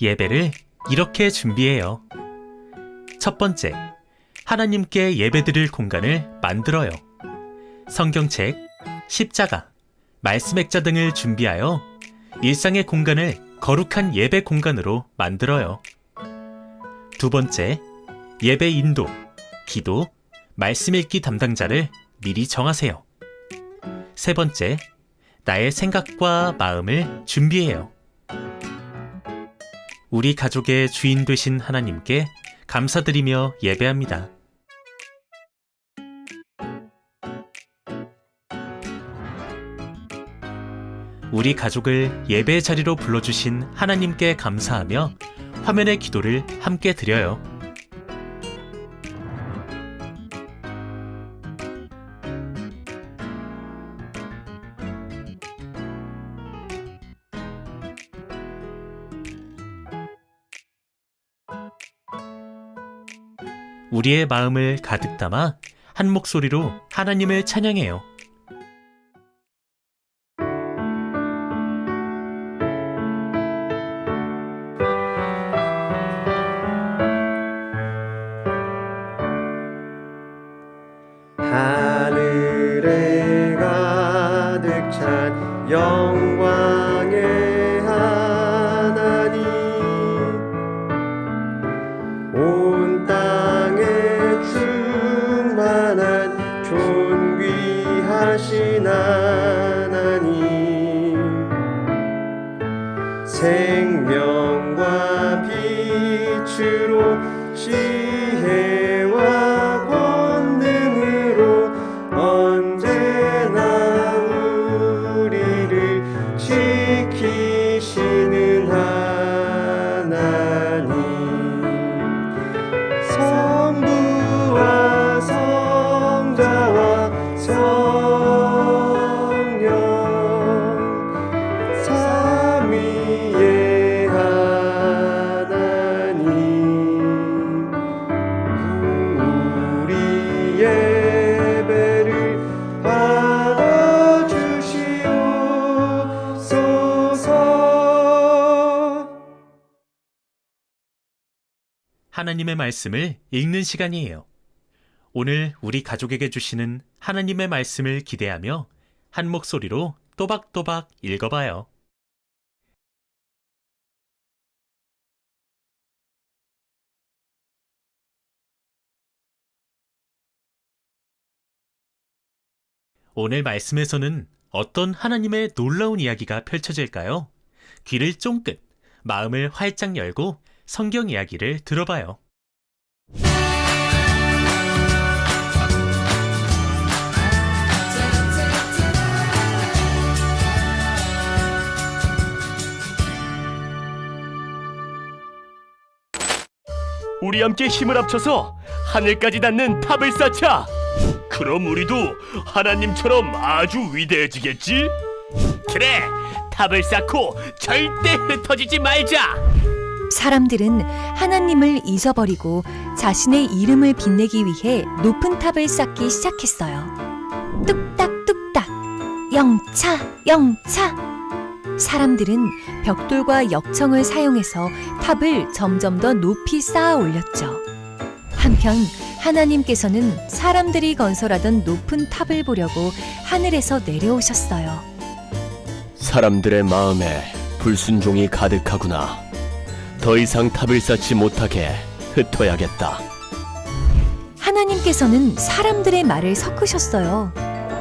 예배를 이렇게 준비해요. 첫 번째, 하나님께 예배드릴 공간을 만들어요. 성경책, 십자가, 말씀 액자 등을 준비하여 일상의 공간을 거룩한 예배 공간으로 만들어요. 두 번째, 예배 인도, 기도, 말씀 읽기 담당자를 미리 정하세요. 세 번째, 나의 생각과 마음을 준비해요. 우리 가족의 주인 되신 하나님께 감사드리며 예배합니다. 우리 가족을 예배 자리로 불러주신 하나님께 감사하며 화면의 기도를 함께 드려요. 우리의 마음을 가득 담아 한 목소리로 하나님을 찬양해요. 하늘에 가득 찬 영광의 하나님, 온 땅에 충만한 존귀하신 하나님, 생명과 빛으로 지혜와 권능으로 언제나 우리를 지키시는 하나님, 성부와 성자와 성령 삼위의 하나님, 우리 예배를 받아주시옵소서. 하나님의 말씀을 읽는 시간이에요. 오늘 우리 가족에게 주시는 하나님의 말씀을 기대하며 한 목소리로 또박또박 읽어봐요. 오늘 말씀에서는 어떤 하나님의 놀라운 이야기가 펼쳐질까요? 귀를 쫑긋, 마음을 활짝 열고 성경 이야기를 들어봐요. 우리 함께 힘을 합쳐서 하늘까지 닿는 탑을 쌓자. 그럼 우리도 하나님처럼 아주 위대해지겠지? 그래, 탑을 쌓고 절대 흩어지지 말자. 사람들은 하나님을 잊어버리고 자신의 이름을 빛내기 위해 높은 탑을 쌓기 시작했어요. 뚝딱뚝딱, 영차, 영차. 사람들은 벽돌과 역청을 사용해서 탑을 점점 더 높이 쌓아 올렸죠. 한편 하나님께서는 사람들이 건설하던 높은 탑을 보려고 하늘에서 내려오셨어요. 사람들의 마음에 불순종이 가득하구나. 더 이상 탑을 쌓지 못하게 흩어야겠다. 하나님께서는 사람들의 말을 섞으셨어요.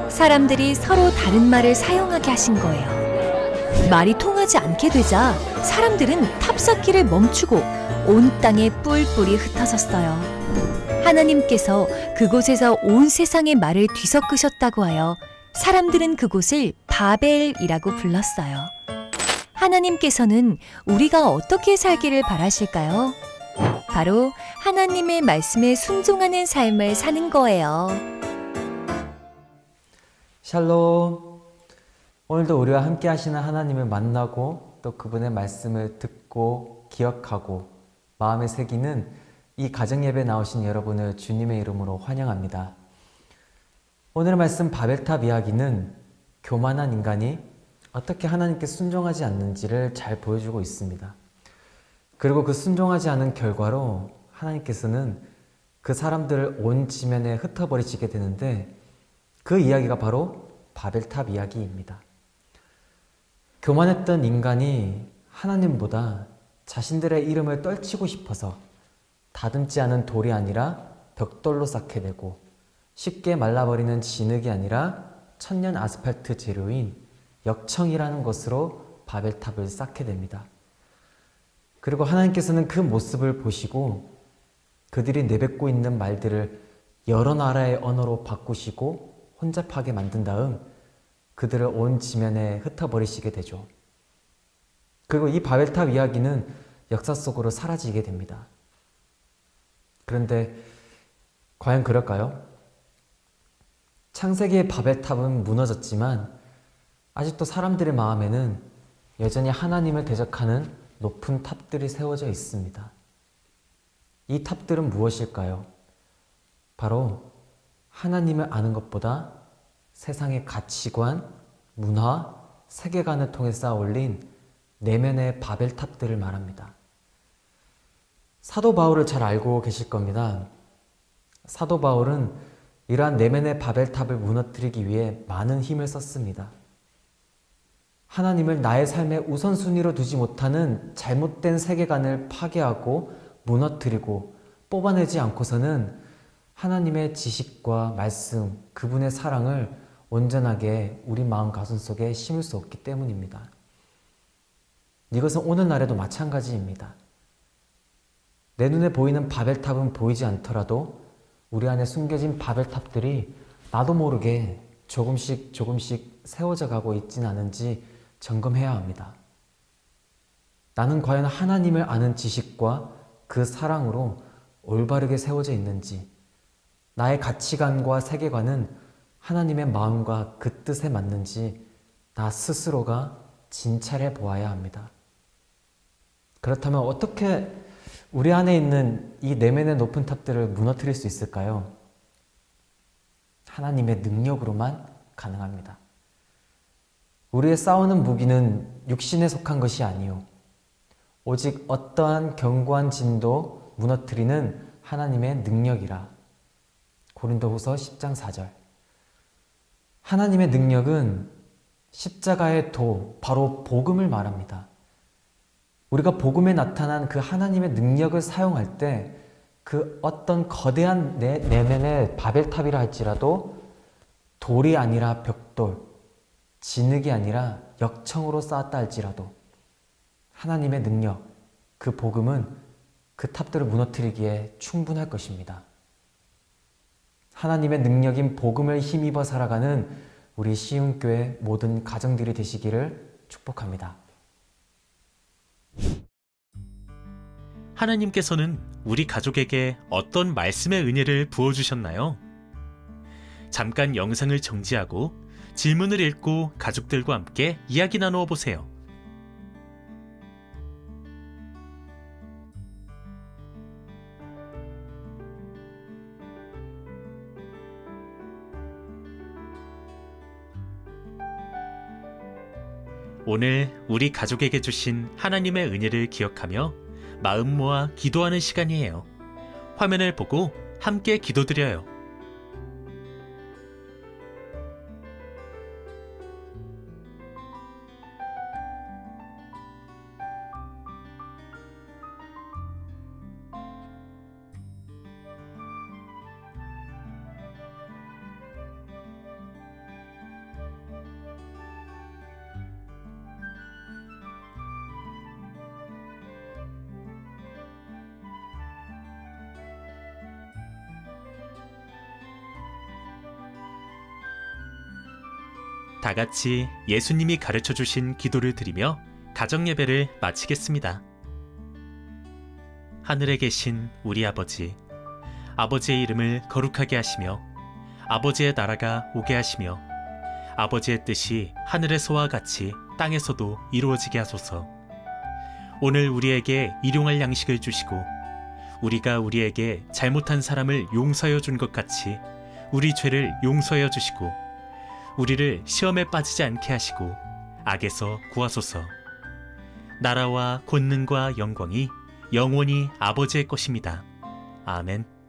사람들이 서로 다른 말을 사용하게 하신 거예요. 말이 통하지 않게 되자 사람들은 탑 쌓기를 멈추고 온 땅에 뿔뿔이 흩어졌어요. 하나님께서 그곳에서 온 세상의 말을 뒤섞으셨다고 하여 사람들은 그곳을 바벨이라고 불렀어요. 하나님께서는 우리가 어떻게 살기를 바라실까요? 바로 하나님의 말씀에 순종하는 삶을 사는 거예요. 샬롬. 오늘도 우리와 함께 하시는 하나님을 만나고 또 그분의 말씀을 듣고 기억하고 마음에 새기는 이 가정예배에 나오신 여러분을 주님의 이름으로 환영합니다. 오늘의 말씀 바벨탑 이야기는 교만한 인간이 어떻게 하나님께 순종하지 않는지를 잘 보여주고 있습니다. 그리고 그 순종하지 않은 결과로 하나님께서는 그 사람들을 온 지면에 흩어버리시게 되는데 그 이야기가 바로 바벨탑 이야기입니다. 교만했던 인간이 하나님보다 자신들의 이름을 떨치고 싶어서 다듬지 않은 돌이 아니라 벽돌로 쌓게 되고 쉽게 말라버리는 진흙이 아니라 천년 아스팔트 재료인 역청이라는 것으로 바벨탑을 쌓게 됩니다. 그리고 하나님께서는 그 모습을 보시고 그들이 내뱉고 있는 말들을 여러 나라의 언어로 바꾸시고 혼잡하게 만든 다음 그들을 온 지면에 흩어버리시게 되죠. 그리고 이 바벨탑 이야기는 역사 속으로 사라지게 됩니다. 그런데 과연 그럴까요? 창세기의 바벨탑은 무너졌지만 아직도 사람들의 마음에는 여전히 하나님을 대적하는 높은 탑들이 세워져 있습니다. 이 탑들은 무엇일까요? 바로 하나님을 아는 것보다 세상의 가치관, 문화, 세계관을 통해 쌓아 올린 내면의 바벨탑들을 말합니다. 사도 바울을 잘 알고 계실 겁니다. 사도 바울은 이러한 내면의 바벨탑을 무너뜨리기 위해 많은 힘을 썼습니다. 하나님을 나의 삶의 우선순위로 두지 못하는 잘못된 세계관을 파괴하고 무너뜨리고 뽑아내지 않고서는 하나님의 지식과 말씀, 그분의 사랑을 온전하게 우리 마음 가슴 속에 심을 수 없기 때문입니다. 이것은 오늘날에도 마찬가지입니다. 내 눈에 보이는 바벨탑은 보이지 않더라도 우리 안에 숨겨진 바벨탑들이 나도 모르게 조금씩 세워져 가고 있지는 않은지 점검해야 합니다. 나는 과연 하나님을 아는 지식과 그 사랑으로 올바르게 세워져 있는지, 나의 가치관과 세계관은 하나님의 마음과 그 뜻에 맞는지 나 스스로가 진찰해 보아야 합니다. 그렇다면 어떻게 우리 안에 있는 이 내면의 높은 탑들을 무너뜨릴 수 있을까요? 하나님의 능력으로만 가능합니다. 우리의 싸우는 무기는 육신에 속한 것이 아니요 오직 어떠한 견고한 진도 무너뜨리는 하나님의 능력이라. 고린도후서 10장 4절. 하나님의 능력은 십자가의 도, 바로 복음을 말합니다. 우리가 복음에 나타난 그 하나님의 능력을 사용할 때 그 어떤 거대한 내면의 바벨탑이라 할지라도 돌이 아니라 벽돌, 진흙이 아니라 역청으로 쌓았다 할지라도 하나님의 능력, 그 복음은 그 탑들을 무너뜨리기에 충분할 것입니다. 하나님의 능력인 복음을 힘입어 살아가는 우리 시흥교회 모든 가정들이 되시기를 축복합니다. 하나님께서는 우리 가족에게 어떤 말씀의 은혜를 부어주셨나요? 잠깐 영상을 정지하고 질문을 읽고 가족들과 함께 이야기 나누어 보세요. 오늘 우리 가족에게 주신 하나님의 은혜를 기억하며 마음 모아 기도하는 시간이에요. 화면을 보고 함께 기도드려요. 다 같이 예수님이 가르쳐 주신 기도를 드리며 가정 예배를 마치겠습니다. 하늘에 계신 우리 아버지, 아버지의 이름을 거룩하게 하시며 아버지의 나라가 오게 하시며 아버지의 뜻이 하늘에서와 같이 땅에서도 이루어지게 하소서. 오늘 우리에게 일용할 양식을 주시고 우리가 우리에게 잘못한 사람을 용서하여 준 것 같이 우리 죄를 용서하여 주시고 우리를 시험에 빠지지 않게 하시고 악에서 구하소서. 나라와 권능과 영광이 영원히 아버지의 것입니다. 아멘.